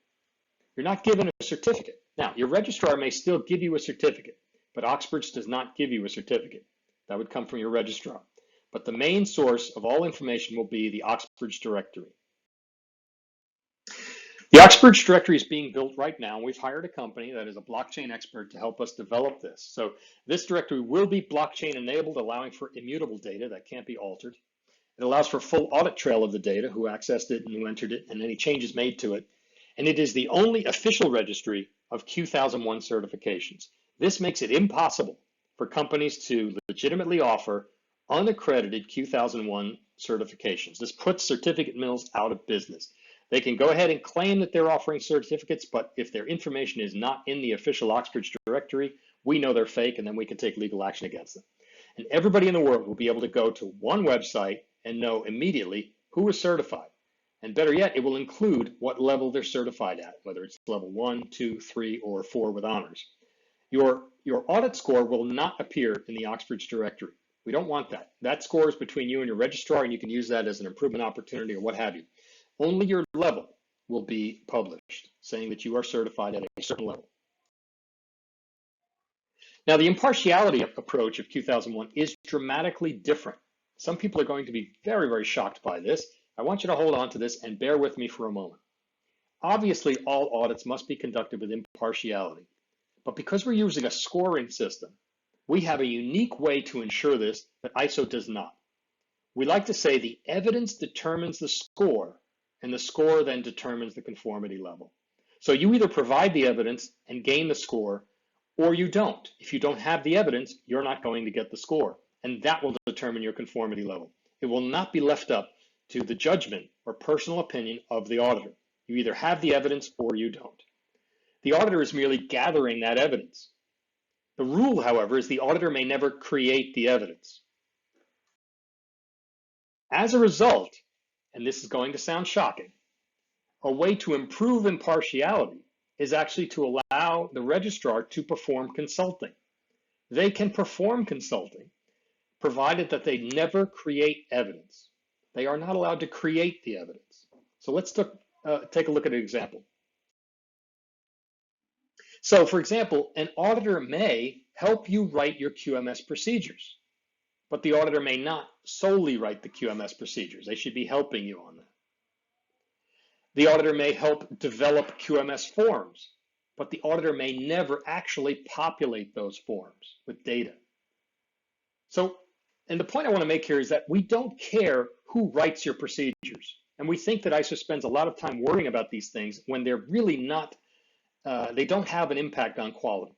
You're not given a certificate. Now, your registrar may still give you a certificate, but Oxebridge does not give you a certificate. That would come from your registrar. But the main source of all information will be the Oxebridge Directory. The Oxebridge Directory is being built right now. We've hired a company that is a blockchain expert to help us develop this. So this directory will be blockchain enabled, allowing for immutable data that can't be altered. It allows for full audit trail of the data, who accessed it and who entered it, and any changes made to it. And it is the only official registry of Q001 certifications. This makes it impossible for companies to legitimately offer unaccredited Q001 certifications. This puts certificate mills out of business. They can go ahead and claim that they're offering certificates, but if their information is not in the official Oxebridge Directory, we know they're fake, and then we can take legal action against them. And everybody in the world will be able to go to one website and know immediately who is certified. And better yet, it will include what level they're certified at, whether it's level 1, 2, 3, or 4 with honors. Your audit score will not appear in the Oxebridge Directory. We don't want that. That score is between you and your registrar, and you can use that as an improvement opportunity or what have you. Only your level will be published, saying that you are certified at a certain level. Now, the impartiality approach of Q001 is dramatically different. Some people are going to be very, very shocked by this. I want you to hold on to this and bear with me for a moment. Obviously, all audits must be conducted with impartiality. But because we're using a scoring system, we have a unique way to ensure this that ISO does not. We like to say the evidence determines the score, and the score then determines the conformity level. So you either provide the evidence and gain the score, or you don't. If you don't have the evidence, you're not going to get the score, and that will determine your conformity level. It will not be left up to the judgment or personal opinion of the auditor. You either have the evidence or you don't. The auditor is merely gathering that evidence. The rule, however, is the auditor may never create the evidence. As a result, and this is going to sound shocking, a way to improve impartiality is actually to allow the registrar to perform consulting. They can perform consulting, provided that they never create evidence. They are not allowed to create the evidence. So let's take a look at an example. So for example, an auditor may help you write your QMS procedures, but the auditor may not solely write the QMS procedures. They should be helping you on that. The auditor may help develop QMS forms, but the auditor may never actually populate those forms with data. So, and the point I want to make here is that we don't care who writes your procedures. And we think that ISO spends a lot of time worrying about these things when they're really not, they don't have an impact on quality.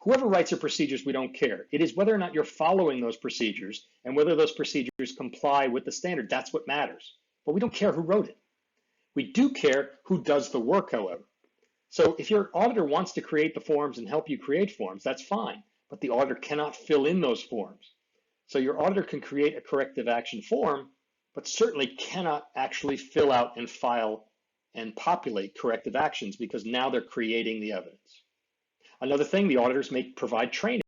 Whoever writes your procedures, we don't care. It is whether or not you're following those procedures and whether those procedures comply with the standard. That's what matters. But we don't care who wrote it. We do care who does the work, however. So if your auditor wants to create the forms and help you create forms, that's fine. But the auditor cannot fill in those forms. So your auditor can create a corrective action form, but certainly cannot actually fill out and file and populate corrective actions because now they're creating the evidence. Another thing, the auditors may provide training,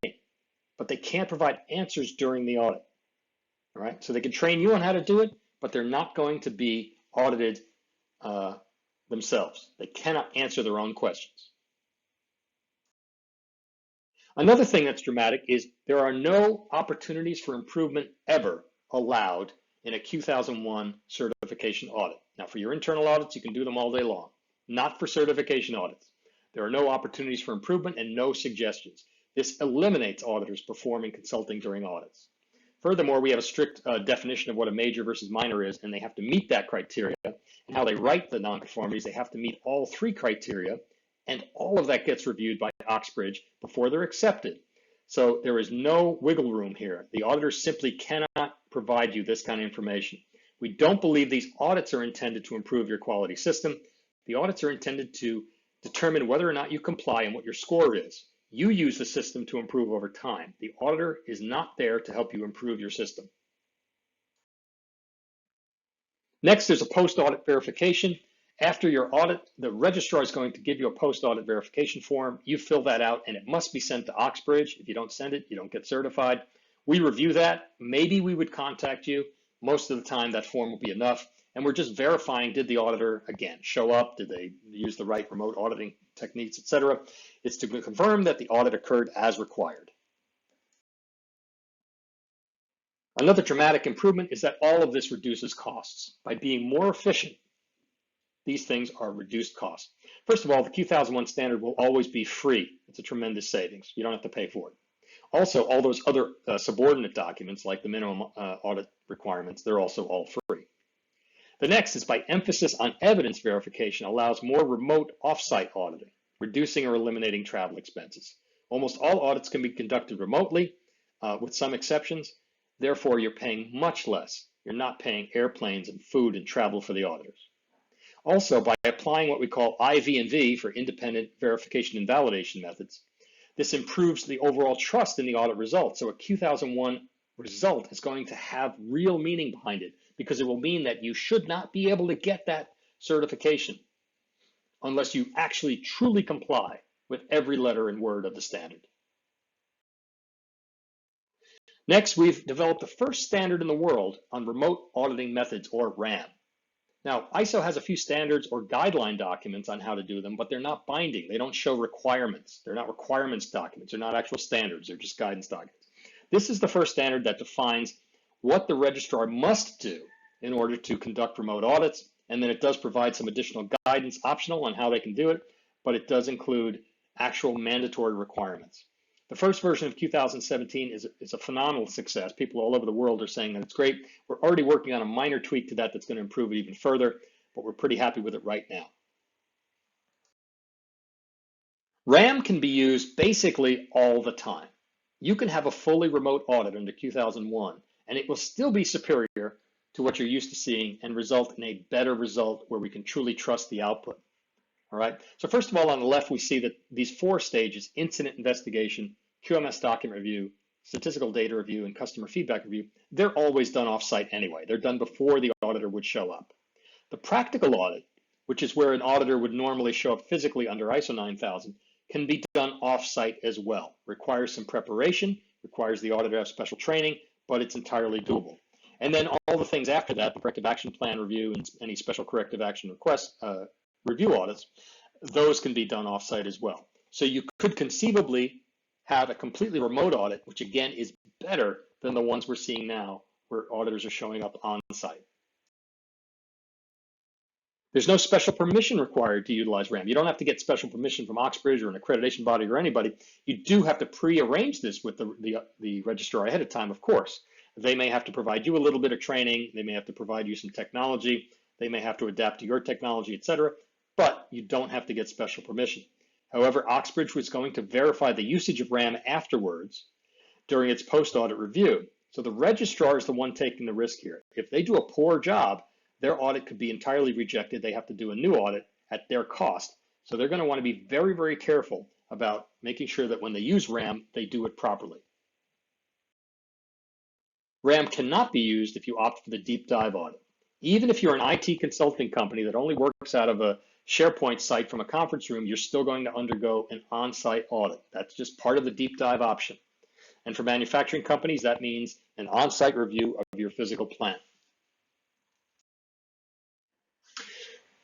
but they can't provide answers during the audit. All right, so they can train you on how to do it, but they're not going to be audited themselves. They cannot answer their own questions. Another thing that's dramatic is there are no opportunities for improvement ever allowed in a Q001 certification audit. Now, for your internal audits, you can do them all day long. Not for certification audits. There are no opportunities for improvement and no suggestions. This eliminates auditors performing consulting during audits. Furthermore, we have a strict definition of what a major versus minor is, and they have to meet that criteria. And how they write the nonconformities, they have to meet all three criteria, and all of that gets reviewed by Oxebridge before they're accepted. So there is no wiggle room here. The auditors simply cannot provide you this kind of information. We don't believe these audits are intended to improve your quality system. The audits are intended to determine whether or not you comply and what your score is. You use the system to improve over time. The auditor is not there to help you improve your system. Next, there's a post-audit verification. After your audit, the registrar is going to give you a post-audit verification form. You fill that out, and it must be sent to Oxebridge. If you don't send it, you don't get certified. We review that. Maybe we would contact you. Most of the time, that form will be enough. And we're just verifying, did the auditor, again, show up? Did they use the right remote auditing techniques, et cetera? It's to confirm that the audit occurred as required. Another dramatic improvement is that all of this reduces costs. By being more efficient, these things are reduced costs. First of all, the Q001 standard will always be free. It's a tremendous savings. You don't have to pay for it. Also, all those other subordinate documents, like the minimum audit requirements, they're also all free. The next is by emphasis on evidence verification allows more remote off-site auditing, reducing or eliminating travel expenses. Almost all audits can be conducted remotely, with some exceptions. Therefore, you're paying much less. You're not paying airplanes and food and travel for the auditors. Also, by applying what we call IV&V for independent verification and validation methods, this improves the overall trust in the audit result. So a Q001 result is going to have real meaning behind it, because it will mean that you should not be able to get that certification unless you actually truly comply with every letter and word of the standard. Next, we've developed the first standard in the world on remote auditing methods, or RAM. Now, ISO has a few standards or guideline documents on how to do them, but they're not binding. They don't show requirements. They're not requirements documents. They're not actual standards. They're just guidance documents. This is the first standard that defines what the registrar must do in order to conduct remote audits, and then it does provide some additional guidance, optional, on how they can do it, but it does include actual mandatory requirements. The first version of Q017 is a phenomenal success. People all over the world are saying that it's great. We're already working on a minor tweak to that that's going to improve it even further, but we're pretty happy with it right now. RAM can be used basically all the time. You can have a fully remote audit under Q001, and it will still be superior to what you're used to seeing and result in a better result where we can truly trust the output. All right. So first of all, on the left, we see that these 4 stages: incident investigation, QMS document review, statistical data review, and customer feedback review, they're always done off-site anyway. They're done before the auditor would show up. The practical audit, which is where an auditor would normally show up physically under ISO 9000, can be done off-site as well. Requires some preparation, requires the auditor to have special training, but it's entirely doable. And then all the things after that, the corrective action plan review and any special corrective action request review audits, those can be done off-site as well. So you could conceivably have a completely remote audit, which again is better than the ones we're seeing now, where auditors are showing up on-site. There's no special permission required to utilize RAM. You don't have to get special permission from Oxbridge or an accreditation body or anybody. You do have to pre-arrange this with the registrar ahead of time, of course. They may have to provide you a little bit of training. They may have to provide you some technology. They may have to adapt to your technology, et cetera, but you don't have to get special permission. However, Oxbridge was going to verify the usage of RAM afterwards during its post-audit review. So the registrar is the one taking the risk here. If they do a poor job, their audit could be entirely rejected. They have to do a new audit at their cost. So they're going to want to be very, very careful about making sure that when they use RAM, they do it properly. RAM cannot be used if you opt for the deep dive audit. Even if you're an IT consulting company that only works out of a SharePoint site from a conference room, you're still going to undergo an on-site audit. That's just part of the deep dive option. And for manufacturing companies, that means an on-site review of your physical plant.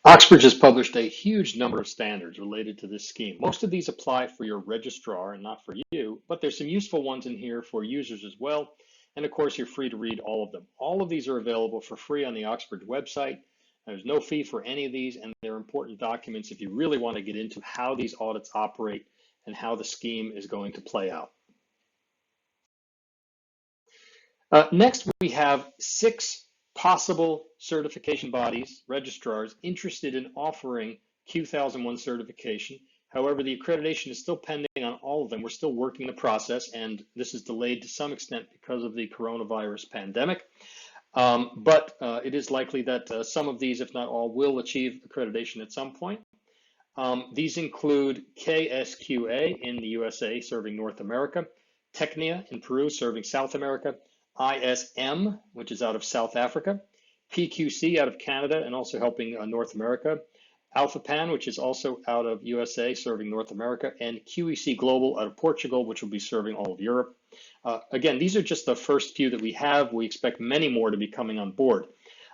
Oxbridge has published a huge number of standards related to this scheme. Most of these apply for your registrar and not for you, but there's some useful ones in here for users as well. And of course, you're free to read all of them. All of these are available for free on the Oxbridge website. There's no fee for any of these, and they're important documents if you really want to get into how these audits operate and how the scheme is going to play out. Next, we have 6 possible certification bodies, registrars, interested in offering Q001 certification. However, the accreditation is still pending on all of them. We're still working the process, and this is delayed to some extent because of the coronavirus pandemic. But it is likely that some of these, if not all, will achieve accreditation at some point. These include KSQA in the USA, serving North America, Tecnia in Peru, serving South America, ISM, which is out of South Africa, PQC out of Canada and also helping North America, AlphaPan, which is also out of USA, serving North America, and QEC Global out of Portugal, which will be serving all of Europe. Again, these are just the first few that we have. We expect many more to be coming on board.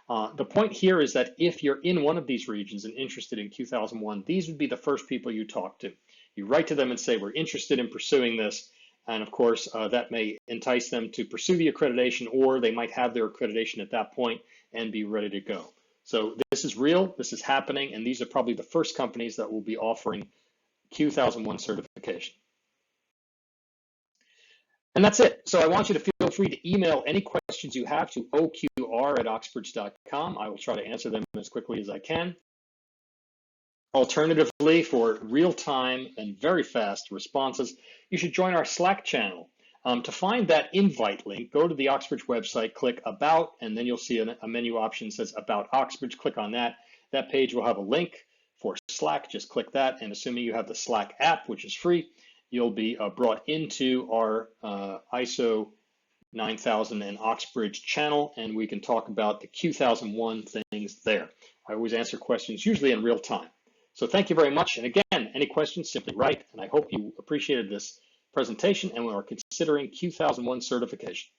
The point here is that if you're in one of these regions and interested in Q001, these would be the first people you talk to. You write to them and say, we're interested in pursuing this. And of course, that may entice them to pursue the accreditation, or they might have their accreditation at that point and be ready to go. So this is real, this is happening, and these are probably the first companies that will be offering Q001 certification. And that's it. So I want you to feel free to email any questions you have to oqr@oxbridge.com. I will try to answer them as quickly as I can. Alternatively, for real-time and very fast responses, you should join our Slack channel. To find that invite link, go to the Oxbridge website, click About, and then you'll see a menu option that says About Oxbridge. Click on that. That page will have a link for Slack. Just click that, and assuming you have the Slack app, which is free, you'll be brought into our ISO 9000 and Oxbridge channel, and we can talk about the Q001 things there. I always answer questions, usually in real time. So thank you very much. And again, any questions, simply write. And I hope you appreciated this presentation and are considering Q001 certification.